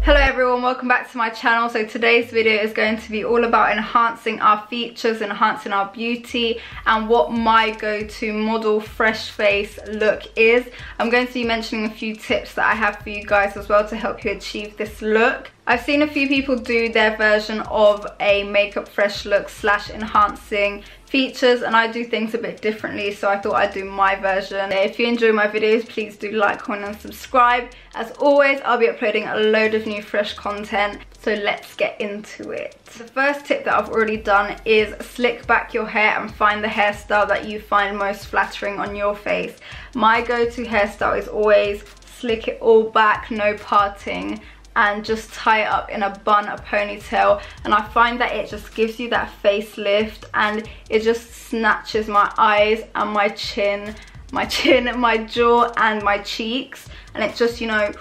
Hello everyone, welcome back to my channel. So today's video is going to be all about enhancing our features, enhancing our beauty, and what my go-to model fresh face look is. I'm going to be mentioning a few tips that I have for you guys as well to help you achieve this look. I've seen a few people do their version of a makeup fresh look slash enhancing features, and I do things a bit differently, so I thought I'd do my version. If you enjoy my videos, please do like, comment and subscribe. As always, I'll be uploading a load of new fresh content, so let's get into it. The first tip that I've already done is slick back your hair and find the hairstyle that you find most flattering on your face. My go-to hairstyle is always slick it all back, no parting, and just tie it up in a bun, a ponytail, and I find that it just gives you that facelift, and it just snatches my eyes and my chin, my jaw and my cheeks, and it's just, you know.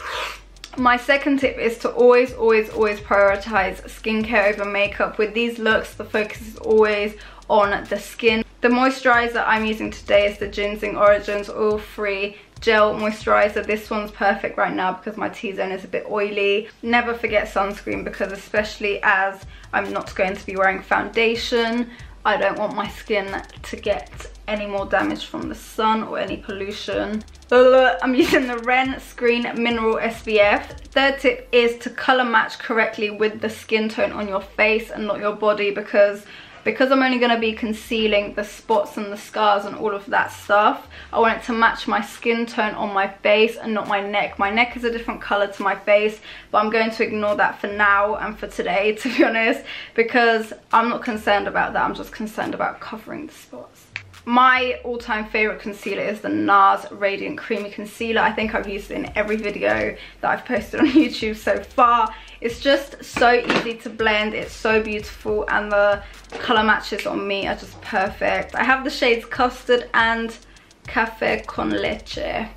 My second tip is to always prioritize skincare over makeup. With these looks, the focus is always on the skin. The moisturizer I'm using today is the Ginseng Origins Oil-Free Gel Moisturizer. This one's perfect right now because my T-zone is a bit oily. Never forget sunscreen, because especially as I'm not going to be wearing foundation, I don't want my skin to get any more damage from the sun or any pollution. I'm using the Ren Screen Mineral SPF. Third tip is to color match correctly with the skin tone on your face and not your body, because I'm only going to be concealing the spots and the scars and all of that stuff. I want it to match my skin tone on my face and not my neck. My neck is a different colour to my face, but I'm going to ignore that for now and for today, to be honest, because I'm not concerned about that. I'm just concerned about covering the spots. My all-time favourite concealer is the NARS Radiant Creamy Concealer. I think I've used it in every video that I've posted on YouTube so far. It's just so easy to blend, it's so beautiful, and the colour matches on me are just perfect. I have the shades Custard and Café con Leche,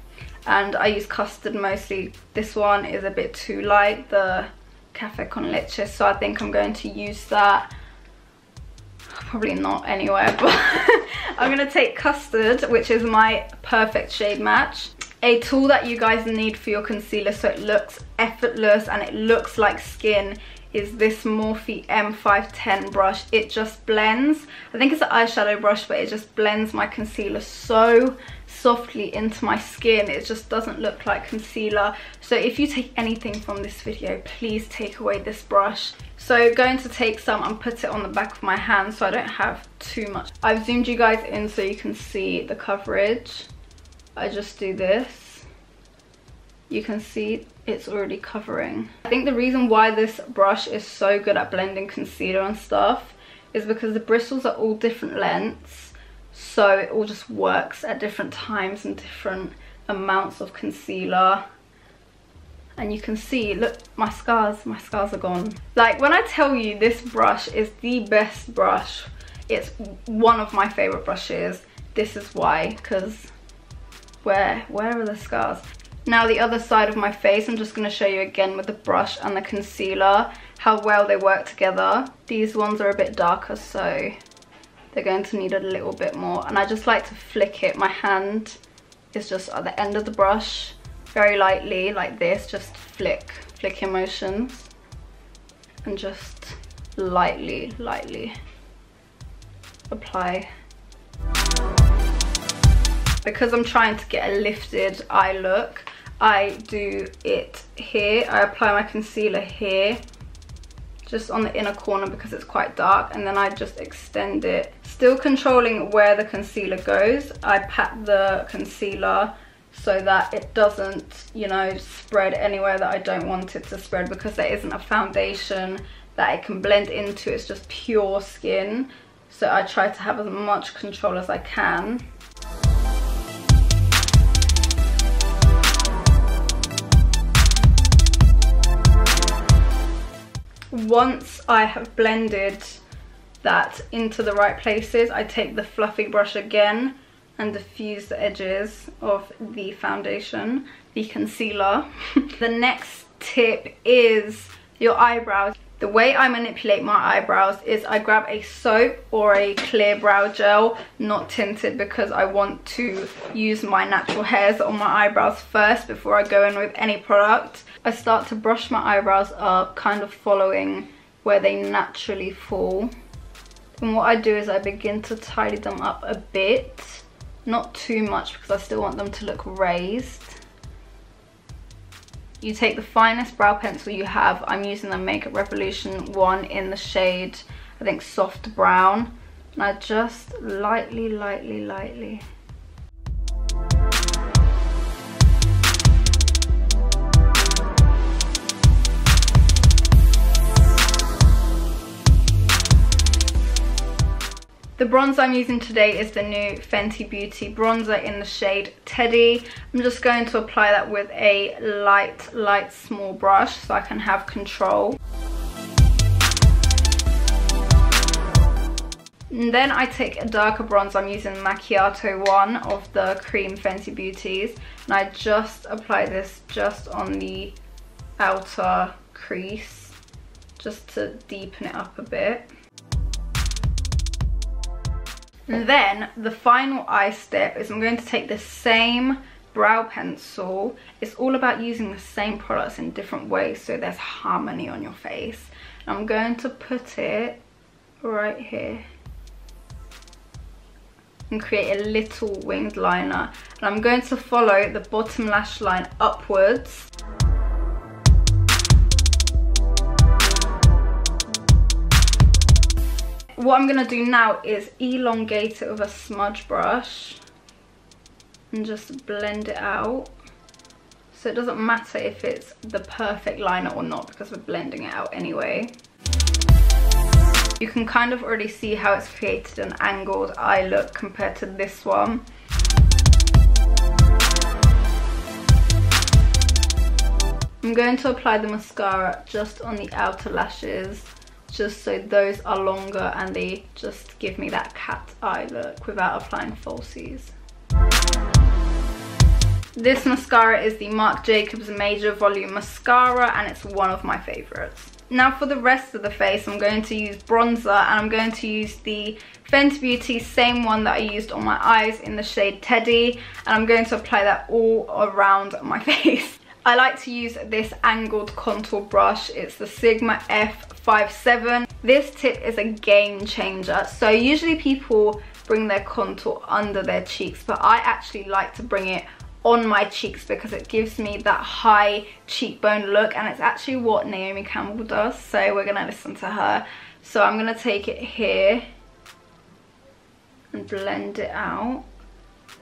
and I use Custard mostly. This one is a bit too light, the Café con Leche, so I think I'm going to use that. Probably not anywhere, but I'm gonna take Custard, which is my perfect shade match. A tool that you guys need for your concealer so it looks effortless and it looks like skin is this Morphe M510 brush. It just blends, I think it's an eyeshadow brush, but it just blends my concealer so softly into my skin. It just doesn't look like concealer. So if you take anything from this video, please take away this brush. So going to take some and put it on the back of my hand so I don't have too much. I've zoomed you guys in so you can see the coverage. I just do this. You can see it's already covering. I think the reason why this brush is so good at blending concealer and stuff is because the bristles are all different lengths, so it all just works at different times and different amounts of concealer. And you can see, look, my scars are gone. Like, when I tell you this brush is the best brush, it's one of my favorite brushes. This is why, because where are the scars? Now the other side of my face, I'm just going to show you again with the brush and the concealer how well they work together. These ones are a bit darker, so they're going to need a little bit more, and I just like to flick it. My hand is just at the end of the brush, very lightly like this, just flick motions, and just lightly apply. Because I'm trying to get a lifted eye look, I do it here. I apply my concealer here, just on the inner corner because it's quite dark, and then I just extend it. Still controlling where the concealer goes, I pat the concealer so that it doesn't, you know, spread anywhere that I don't want it to spread, because there isn't a foundation that it can blend into. It's just pure skin, so I try to have as much control as I can. Once I have blended that into the right places, I take the fluffy brush again and diffuse the edges of the foundation, the concealer. The next tip is your eyebrows. The way I manipulate my eyebrows is I grab a soap or a clear brow gel, not tinted, because I want to use my natural hairs on my eyebrows first before I go in with any product. I start to brush my eyebrows up, kind of following where they naturally fall. And what I do is I begin to tidy them up a bit, not too much because I still want them to look raised. You take the finest brow pencil you have. I'm using the Makeup Revolution one in the shade, I think, soft brown. And I just lightly. The bronzer I'm using today is the new Fenty Beauty bronzer in the shade Teddy. I'm just going to apply that with a light small brush so I can have control. And then I take a darker bronzer. I'm using Macchiato one of the cream Fenty Beauties, and I just apply this just on the outer crease just to deepen it up a bit. And then the final eye step is I'm going to take the same brow pencil. It's all about using the same products in different ways so there's harmony on your face. And I'm going to put it right here and create a little winged liner. And I'm going to follow the bottom lash line upwards. What I'm going to do now is elongate it with a smudge brush and just blend it out. So it doesn't matter if it's the perfect liner or not because we're blending it out anyway. You can kind of already see how it's created an angled eye look compared to this one. I'm going to apply the mascara just on the outer lashes, just so those are longer and they just give me that cat eye look without applying falsies. This mascara is the Marc Jacobs Major Volume Mascara and it's one of my favorites. Now for the rest of the face, I'm going to use bronzer, and I'm going to use the Fenty Beauty same one that I used on my eyes in the shade Teddy, and I'm going to apply that all around my face. I like to use this angled contour brush. It's the Sigma F57. This tip is a game changer. So usually people bring their contour under their cheeks, but I actually like to bring it on my cheeks because it gives me that high cheekbone look, and it's actually what Naomi Campbell does, so we're gonna listen to her. So I'm gonna take it here and blend it out.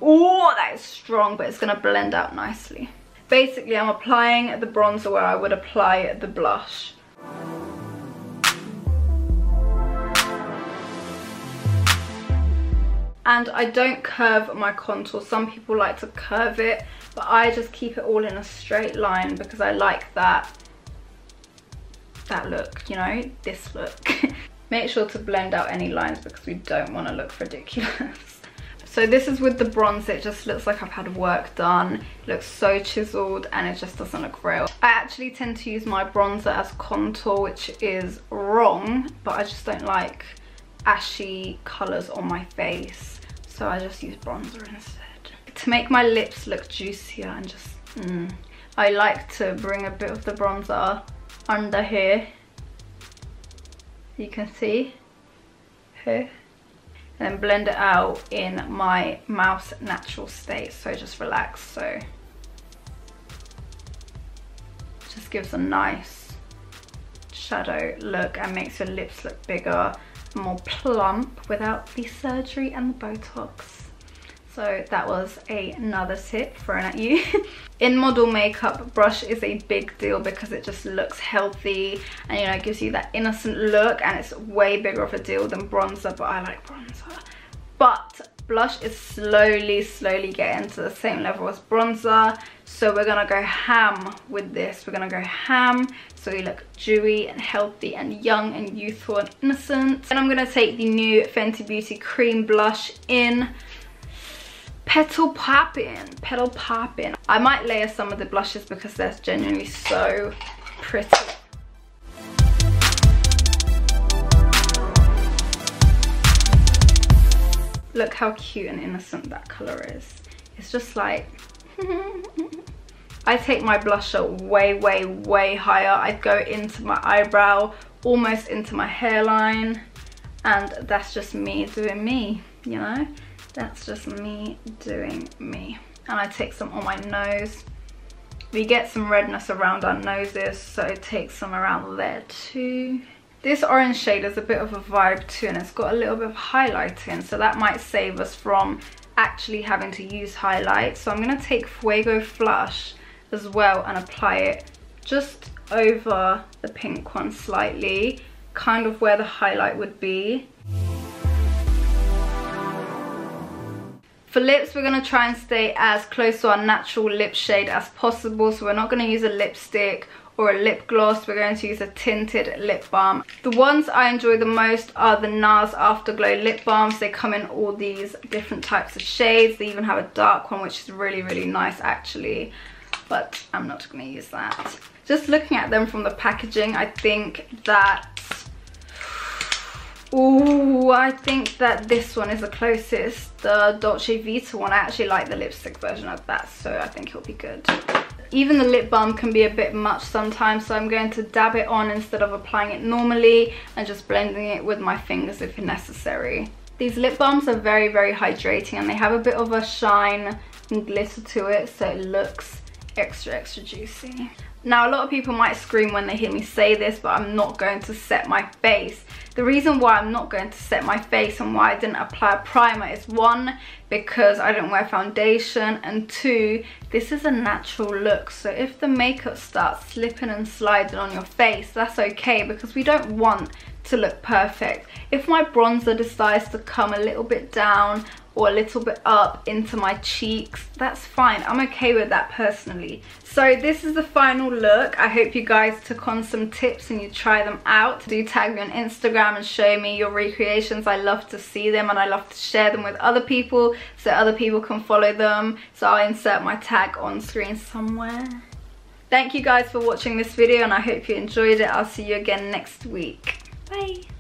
Oh, that is strong, but it's gonna blend out nicely. Basically, I'm applying the bronzer where I would apply the blush. And I don't curve my contour. Some people like to curve it, but I just keep it all in a straight line because I like that look, you know, this look. Make sure to blend out any lines because we don't want to look ridiculous. So this is with the bronzer. It just looks like I've had work done. It looks so chiseled and it just doesn't look real. I actually tend to use my bronzer as contour, which is wrong, but I just don't like ashy colours on my face. So I just use bronzer instead. To make my lips look juicier and just, I like to bring a bit of the bronzer under here. You can see here. And then blend it out in my mouth's natural state, so just relax. So just gives a nice shadow look and makes your lips look bigger, more plump without the surgery and the Botox. So that was another tip thrown at you. In model makeup, brush is a big deal because it just looks healthy and, you know, it gives you that innocent look, and it's way bigger of a deal than bronzer, but I like bronzer. But blush is slowly getting to the same level as bronzer, so we're gonna go ham with this. We're gonna go ham so we look dewy and healthy and young and youthful and innocent. And I'm gonna take the new Fenty Beauty cream blush in Petal Poppin'. I might layer some of the blushes because they're genuinely so pretty. Look how cute and innocent that color is. It's just like I take my blusher way higher. I go into my eyebrow, almost into my hairline, and that's just me doing me, you know? That's just me doing me. And I take some on my nose. We get some redness around our noses, so take some around there too. This orange shade is a bit of a vibe too, and it's got a little bit of highlighting, so that might save us from actually having to use highlight. So I'm going to take Fuego Flush as well and apply it just over the pink one slightly, kind of where the highlight would be. For lips, we're going to try and stay as close to our natural lip shade as possible. So we're not going to use a lipstick or a lip gloss. We're going to use a tinted lip balm. The ones I enjoy the most are the NARS Afterglow lip balms. They come in all these different types of shades. They even have a dark one, which is really nice actually. But I'm not going to use that. Just looking at them from the packaging, I think that... Ooh, I think that this one is the closest. The Dolce Vita one, I actually like the lipstick version of that, so I think it'll be good. Even the lip balm can be a bit much sometimes, so I'm going to dab it on instead of applying it normally and just blending it with my fingers if necessary. These lip balms are very hydrating, and they have a bit of a shine and glitter to it, so it looks extra juicy. Now, a lot of people might scream when they hear me say this, but I'm not going to set my face. The reason why I'm not going to set my face and why I didn't apply a primer is, one, because I don't wear foundation, and two, this is a natural look. So if the makeup starts slipping and sliding on your face, that's okay, because we don't want to look perfect. If my bronzer decides to come a little bit down or a little bit up into my cheeks, that's fine. I'm okay with that personally. So this is the final look. I hope you guys took on some tips and you try them out. Do tag me on Instagram and show me your recreations. I love to see them, and I love to share them with other people so other people can follow them. So I'll insert my tag on screen somewhere. Thank you guys for watching this video, and I hope you enjoyed it. I'll see you again next week. Bye.